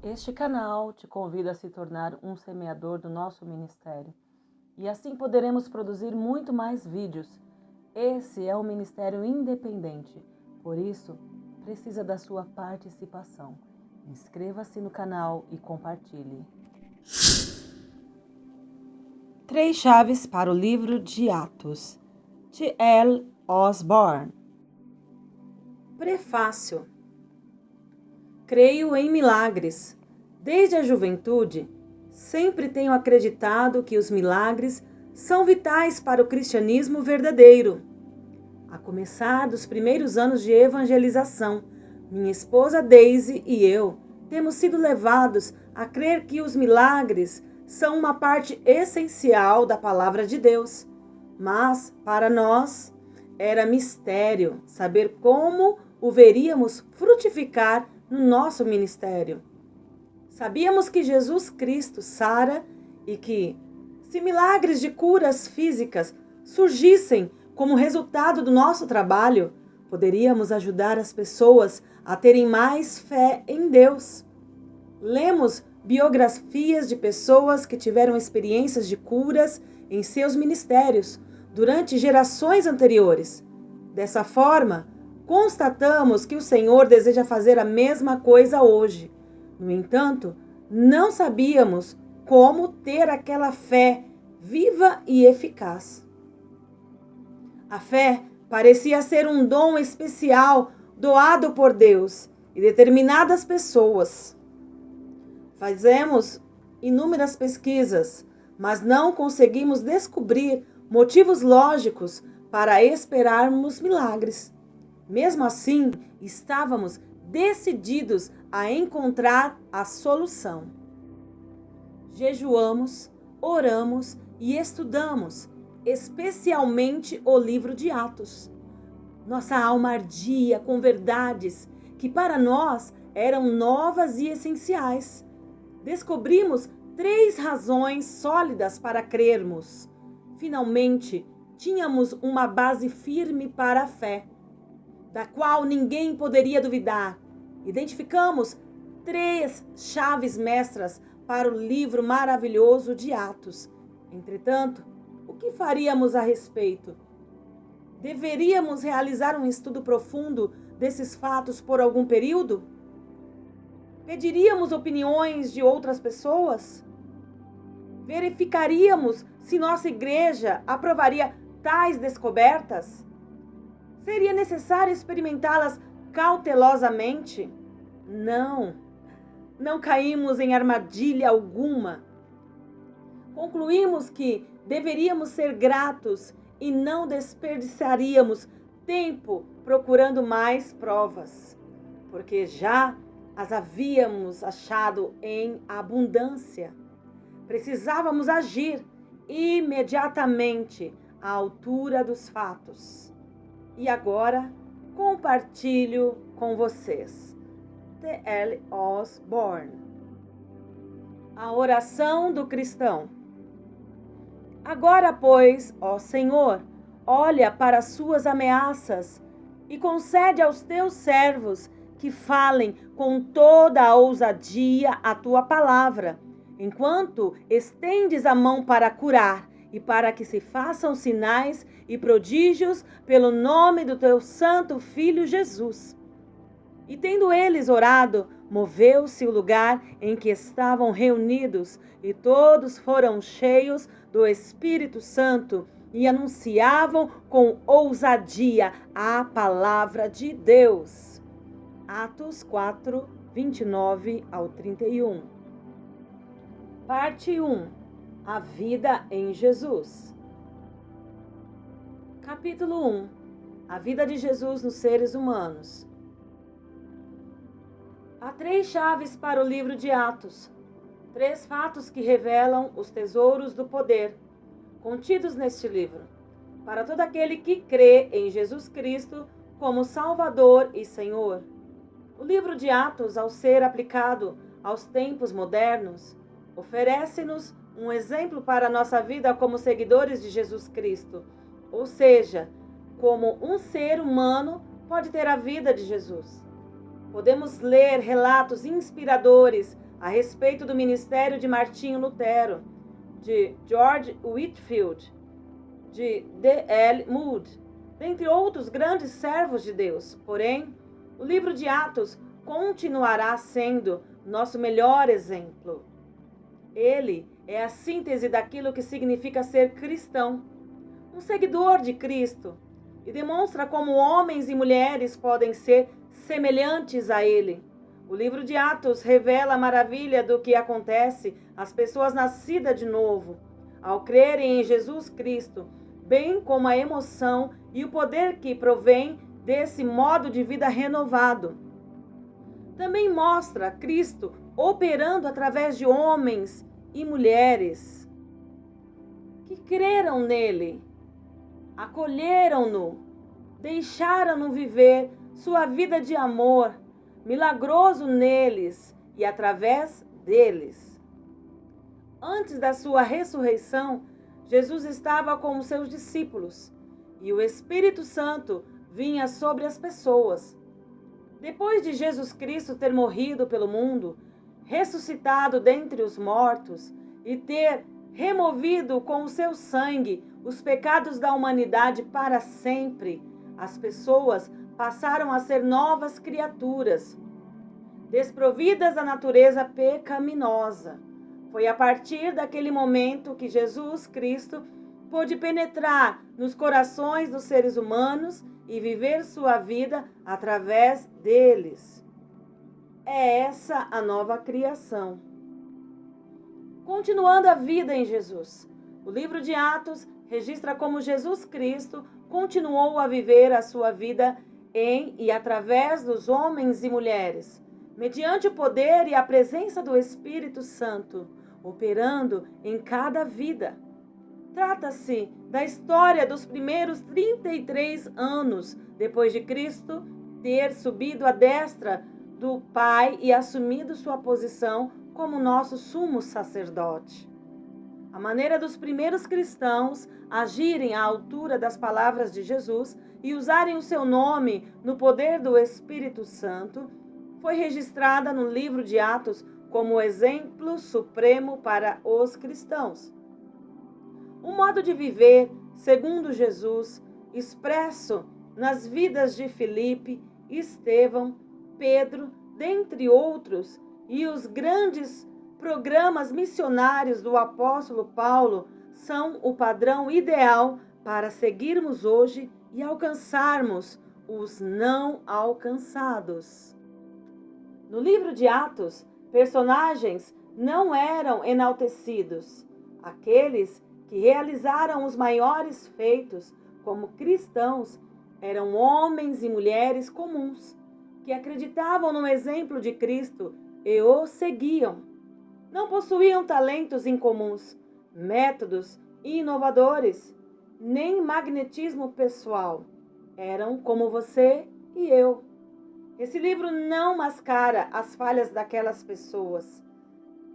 Este canal te convida a se tornar um semeador do nosso ministério e assim poderemos produzir muito mais vídeos. Esse é um ministério independente, por isso precisa da sua participação. Inscreva-se no canal e compartilhe. 3 chaves para o livro de Atos, de L. Osborne. Prefácio. Creio em milagres. Desde a juventude, sempre tenho acreditado que os milagres são vitais para o cristianismo verdadeiro. A começar dos primeiros anos de evangelização, minha esposa Daisy e eu temos sido levados a crer que os milagres são uma parte essencial da palavra de Deus. Mas, para nós, era mistério saber como o veríamos frutificar no nosso ministério. Sabíamos que Jesus Cristo sara e que, se milagres de curas físicas surgissem como resultado do nosso trabalho, poderíamos ajudar as pessoas a terem mais fé em Deus. Lemos biografias de pessoas que tiveram experiências de curas em seus ministérios durante gerações anteriores. Dessa forma, constatamos que o Senhor deseja fazer a mesma coisa hoje. No entanto, não sabíamos como ter aquela fé viva e eficaz. A fé parecia ser um dom especial doado por Deus e determinadas pessoas. Fazemos inúmeras pesquisas, mas não conseguimos descobrir motivos lógicos para esperarmos milagres. Mesmo assim, estávamos decididos a encontrar a solução. Jejuamos, oramos e estudamos, especialmente o livro de Atos. Nossa alma ardia com verdades que para nós eram novas e essenciais. Descobrimos 3 razões sólidas para crermos. Finalmente, tínhamos uma base firme para a fé, da qual ninguém poderia duvidar. Identificamos 3 chaves mestras para o livro maravilhoso de Atos. Entretanto, o que faríamos a respeito? Deveríamos realizar um estudo profundo desses fatos por algum período? Pediríamos opiniões de outras pessoas? Verificaríamos se nossa igreja aprovaria tais descobertas? Seria necessário experimentá-las cautelosamente? Não caímos em armadilha alguma. Concluímos que deveríamos ser gratos e não desperdiçaríamos tempo procurando mais provas, porque já as havíamos achado em abundância. Precisávamos agir imediatamente à altura dos fatos. E agora compartilho com vocês. T.L. Osborne. A oração do cristão. Agora, pois, ó Senhor, olha para as suas ameaças e concede aos teus servos que falem com toda a ousadia a tua palavra, enquanto estendes a mão para curar e para que se façam sinais e prodígios pelo nome do teu santo Filho Jesus. E tendo eles orado, moveu-se o lugar em que estavam reunidos, e todos foram cheios do Espírito Santo e anunciavam com ousadia a palavra de Deus. Atos 4, 29 ao 31. Parte 1. A vida em Jesus. Capítulo 1. A vida de Jesus nos seres humanos. Há 3 chaves para o livro de Atos. 3 fatos que revelam os tesouros do poder contidos neste livro, para todo aquele que crê em Jesus Cristo como Salvador e Senhor. O livro de Atos, ao ser aplicado aos tempos modernos, oferece-nos um exemplo para a nossa vida como seguidores de Jesus Cristo, ou seja, como um ser humano pode ter a vida de Jesus. Podemos ler relatos inspiradores a respeito do ministério de Martinho Lutero, de George Whitefield, de D.L. Moody, dentre outros grandes servos de Deus. Porém, o livro de Atos continuará sendo nosso melhor exemplo. Ele é a síntese daquilo que significa ser cristão, um seguidor de Cristo, e demonstra como homens e mulheres podem ser semelhantes a Ele. O livro de Atos revela a maravilha do que acontece às pessoas nascidas de novo, ao crerem em Jesus Cristo, bem como a emoção e o poder que provém desse modo de vida renovado. Também mostra Cristo operando através de homens e mulheres que creram nele, acolheram-no, deixaram-no viver sua vida de amor milagroso neles e através deles. Antes da sua ressurreição, Jesus estava com os seus discípulos e o Espírito Santo vinha sobre as pessoas. Depois de Jesus Cristo ter morrido pelo mundo, ressuscitado dentre os mortos e ter removido com o seu sangue os pecados da humanidade para sempre, as pessoas passaram a ser novas criaturas, desprovidas da natureza pecaminosa. Foi a partir daquele momento que Jesus Cristo pôde penetrar nos corações dos seres humanos e viver sua vida através deles. É essa a nova criação. Continuando a vida em Jesus, o livro de Atos registra como Jesus Cristo continuou a viver a sua vida em e através dos homens e mulheres, mediante o poder e a presença do Espírito Santo, operando em cada vida. Trata-se da história dos primeiros 33 anos depois de Cristo ter subido à destra do Pai e assumido sua posição como nosso sumo sacerdote. A maneira dos primeiros cristãos agirem à altura das palavras de Jesus e usarem o seu nome no poder do Espírito Santo foi registrada no livro de Atos como exemplo supremo para os cristãos. Um modo de viver, segundo Jesus, expresso nas vidas de Filipe, Estevão, Pedro, dentre outros, e os grandes programas missionários do apóstolo Paulo são o padrão ideal para seguirmos hoje e alcançarmos os não alcançados. No livro de Atos, personagens não eram enaltecidos. Aqueles que realizaram os maiores feitos como cristãos eram homens e mulheres comuns, que acreditavam no exemplo de Cristo e o seguiam. Não possuíam talentos incomuns, métodos inovadores, nem magnetismo pessoal. Eram como você e eu. Esse livro não mascara as falhas daquelas pessoas.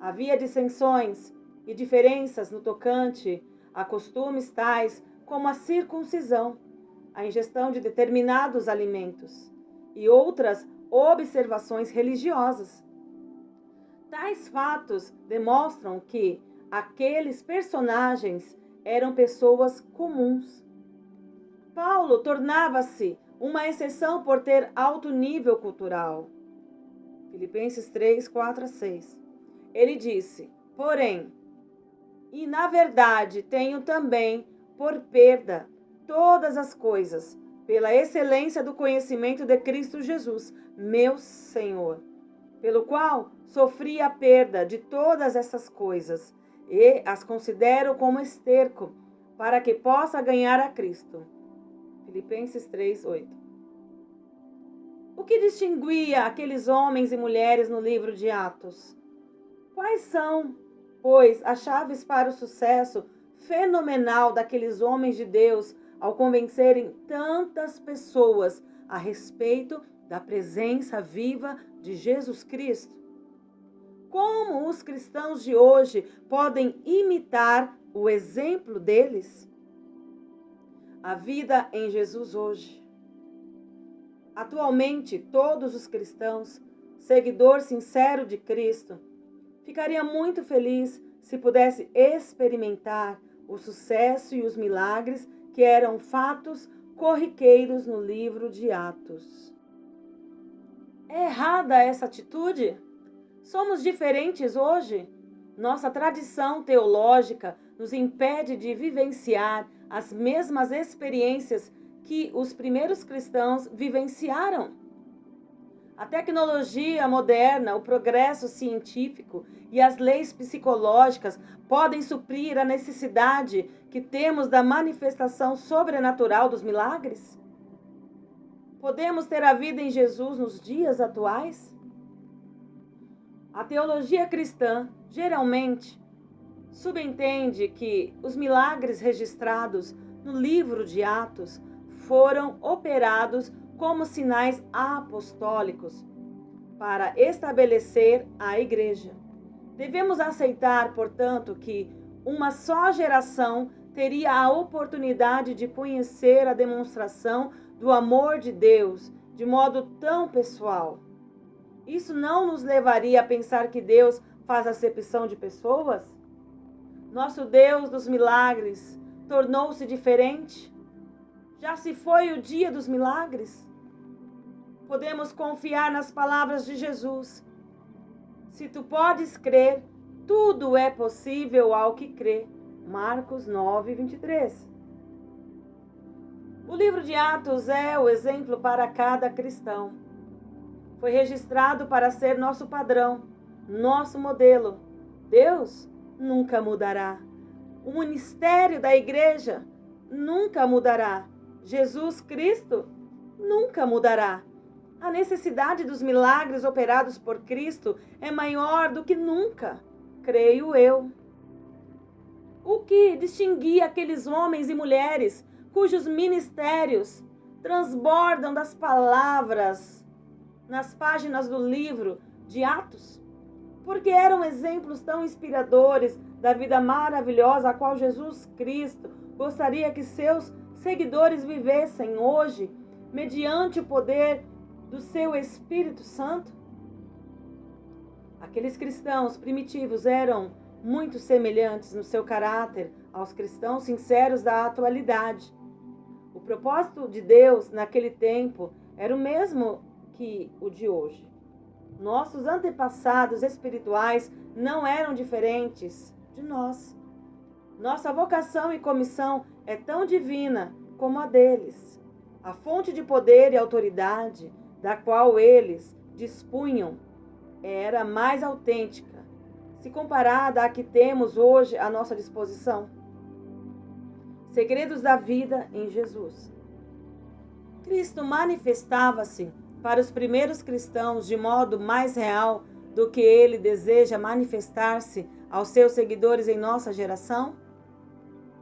Havia dissensões e diferenças no tocante a costumes tais como a circuncisão, a ingestão de determinados alimentos e outras observações religiosas. Tais fatos demonstram que aqueles personagens eram pessoas comuns. Paulo tornava-se uma exceção por ter alto nível cultural. Filipenses 3, 4 a 6. Ele disse, porém, e na verdade tenho também por perda todas as coisas, pela excelência do conhecimento de Cristo Jesus, meu Senhor, pelo qual sofri a perda de todas essas coisas e as considero como esterco, para que possa ganhar a Cristo. Filipenses 3, 8. O que distinguia aqueles homens e mulheres no livro de Atos? Quais são, pois, as chaves para o sucesso fenomenal daqueles homens de Deus ao convencerem tantas pessoas a respeito da presença viva de Jesus Cristo? Como os cristãos de hoje podem imitar o exemplo deles? A vida em Jesus hoje. Atualmente, todos os cristãos, seguidor sincero de Cristo, Ficaria muito feliz se pudesse experimentar o sucesso e os milagres que eram fatos corriqueiros no livro de Atos. É errada essa atitude? Somos diferentes hoje? Nossa tradição teológica nos impede de vivenciar as mesmas experiências que os primeiros cristãos vivenciaram. A tecnologia moderna, o progresso científico e as leis psicológicas podem suprir a necessidade que temos da manifestação sobrenatural dos milagres? Podemos ter a vida em Jesus nos dias atuais? A teologia cristã, geralmente, subentende que os milagres registrados no livro de Atos foram operados como sinais apostólicos para estabelecer a igreja. Devemos aceitar, portanto, que uma só geração teria a oportunidade de conhecer a demonstração do amor de Deus de modo tão pessoal. Isso não nos levaria a pensar que Deus faz acepção de pessoas? Nosso Deus dos milagres tornou-se diferente? Já se foi o dia dos milagres? Podemos confiar nas palavras de Jesus. Se tu podes crer, tudo é possível ao que crê. Marcos 9, 23. O livro de Atos é o exemplo para cada cristão. Foi registrado para ser nosso padrão, nosso modelo. Deus nunca mudará. O ministério da igreja nunca mudará. Jesus Cristo nunca mudará. A necessidade dos milagres operados por Cristo é maior do que nunca, creio eu. O que distinguia aqueles homens e mulheres cujos ministérios transbordam das palavras nas páginas do livro de Atos? Porque eram exemplos tão inspiradores da vida maravilhosa a qual Jesus Cristo gostaria que seus seguidores vivessem hoje, mediante o poder do seu Espírito Santo? Aqueles cristãos primitivos eram muito semelhantes no seu caráter aos cristãos sinceros da atualidade. O propósito de Deus naquele tempo era o mesmo que o de hoje. Nossos antepassados espirituais não eram diferentes de nós. Nossa vocação e comissão é tão divina como a deles. A fonte de poder e autoridade da qual eles dispunham era mais autêntica, se comparada à que temos hoje à nossa disposição. Segredos da vida em Jesus. Cristo manifestava-se para os primeiros cristãos de modo mais real do que ele deseja manifestar-se aos seus seguidores em nossa geração?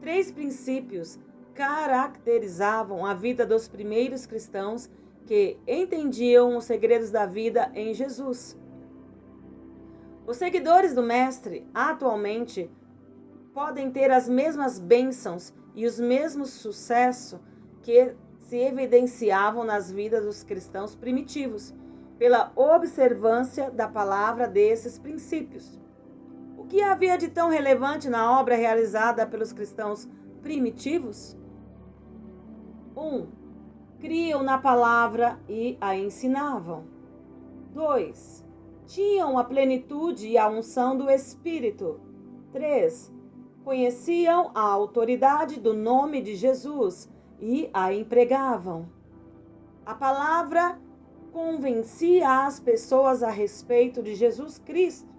3 princípios caracterizavam a vida dos primeiros cristãos que entendiam os segredos da vida em Jesus. Os seguidores do Mestre, atualmente, podem ter as mesmas bênçãos e os mesmos sucessos que se evidenciavam nas vidas dos cristãos primitivos, pela observância da palavra desses princípios. O que havia de tão relevante na obra realizada pelos cristãos primitivos? 1. Criam na palavra e a ensinavam. 2. Tinham a plenitude e a unção do Espírito. 3. Conheciam a autoridade do nome de Jesus e a empregavam. A palavra convencia as pessoas a respeito de Jesus Cristo.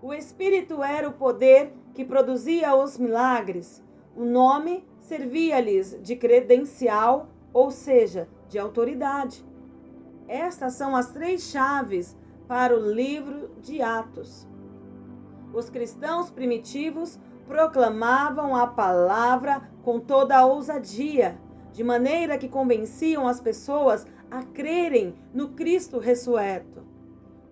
O Espírito era o poder que produzia os milagres. O nome servia-lhes de credencial, ou seja, de autoridade. Estas são as 3 chaves para o livro de Atos. Os cristãos primitivos proclamavam a palavra com toda a ousadia, de maneira que convenciam as pessoas a crerem no Cristo ressurreto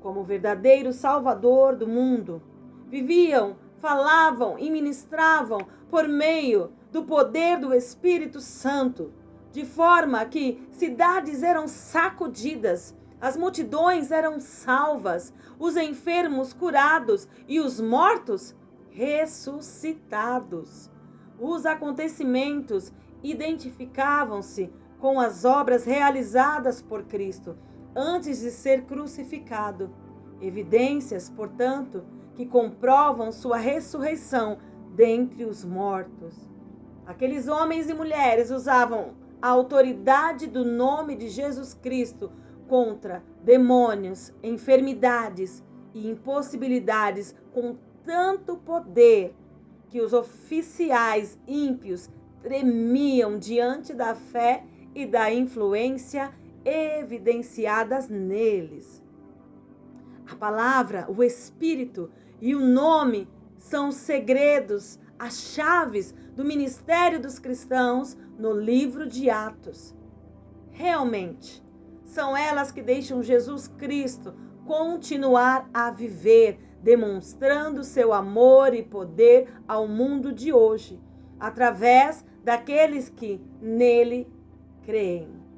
como verdadeiro Salvador do mundo. Viviam, falavam e ministravam por meio do poder do Espírito Santo, de forma que cidades eram sacudidas, As multidões eram salvas, os enfermos curados e os mortos ressuscitados. Os acontecimentos identificavam-se com as obras realizadas por Cristo antes de ser crucificado. Evidências, portanto, que comprovam sua ressurreição dentre os mortos. Aqueles homens e mulheres usavam a autoridade do nome de Jesus Cristo contra demônios, enfermidades e impossibilidades com tanto poder que os oficiais ímpios tremiam diante da fé e da influência evidenciadas neles. A palavra, o Espírito e o nome são os segredos, as chaves do ministério dos cristãos no livro de Atos. Realmente, são elas que deixam Jesus Cristo continuar a viver, demonstrando seu amor e poder ao mundo de hoje, através daqueles que nele creem.